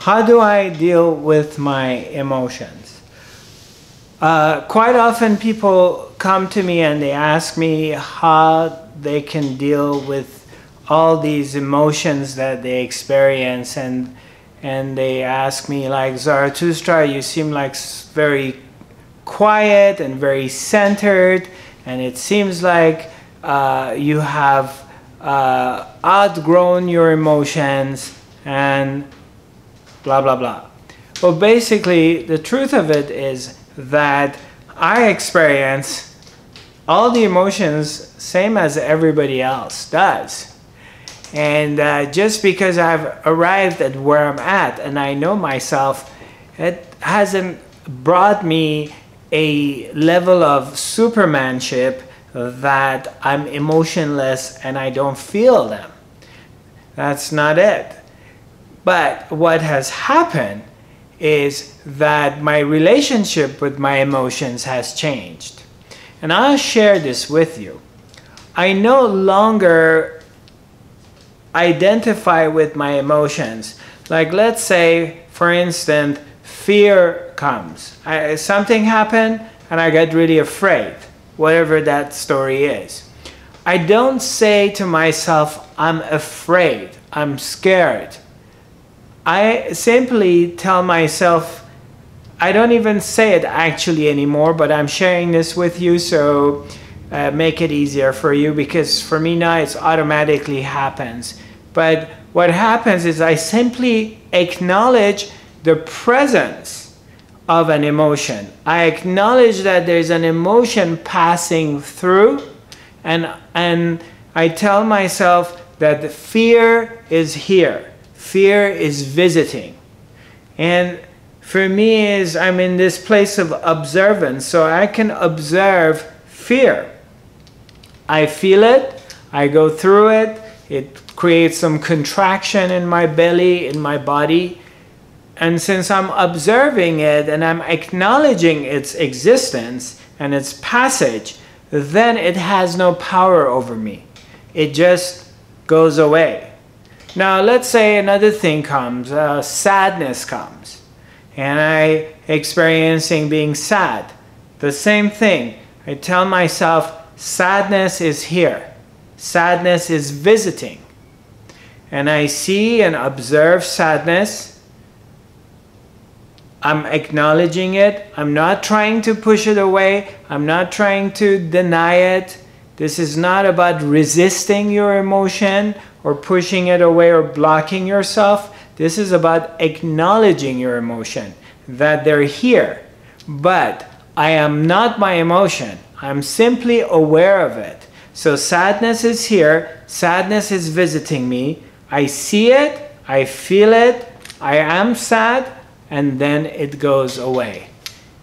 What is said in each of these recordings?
how do I deal with my emotions? Quite often people come to me and they ask me how they can deal with all these emotions that they experience, and they ask me, like, Zarathustra, you seem like very quiet and very centered, and it seems like you have outgrown your emotions and blah blah blah. Well, basically the truth of it is that I experience all the emotions same as everybody else does. And just because I've arrived at where I'm at and I know myself, it hasn't brought me a level of supermanship that I'm emotionless and I don't feel them. That's not it. But what has happened is that my relationship with my emotions has changed. And I'll share this with you. I no longer identify with my emotions. Like, let's say, for instance, fear comes. Something happened and I get really afraid, whatever that story is. I don't say to myself, I'm afraid, I'm scared. I simply tell myself, I don't even say it actually anymore, but I'm sharing this with you, so make it easier for you, because for me now it automatically happens. But what happens is I simply acknowledge the presence of an emotion. I acknowledge that there's an emotion passing through, and I tell myself that the fear is here. Fear is visiting. And for me is I'm in this place of observance, so I can observe fear. I feel it, I go through it, it creates some contraction in my belly, in my body. And since I'm observing it and I'm acknowledging its existence and its passage, then it has no power over me. It just goes away. Now let's say another thing comes, sadness comes, and I experiencing being sad. The same thing. I tell myself, sadness is here. Sadness is visiting. And I see and observe sadness. I'm acknowledging it. I'm not trying to push it away. I'm not trying to deny it. This is not about resisting your emotion or pushing it away or blocking yourself. This is about acknowledging your emotion, that they're here. But I am not my emotion. I'm simply aware of it. So sadness is here. Sadness is visiting me. I see it. I feel it. I am sad. And then it goes away.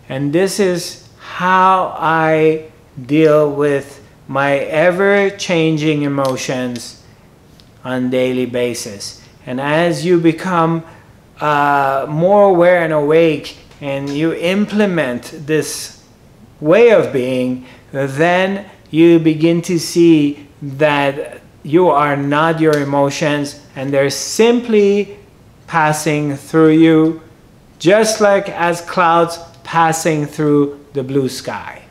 And this is how I deal with my ever-changing emotions on a daily basis. And as you become more aware and awake and you implement this way of being, then you begin to see that you are not your emotions and they're simply passing through you, just like as clouds passing through the blue sky.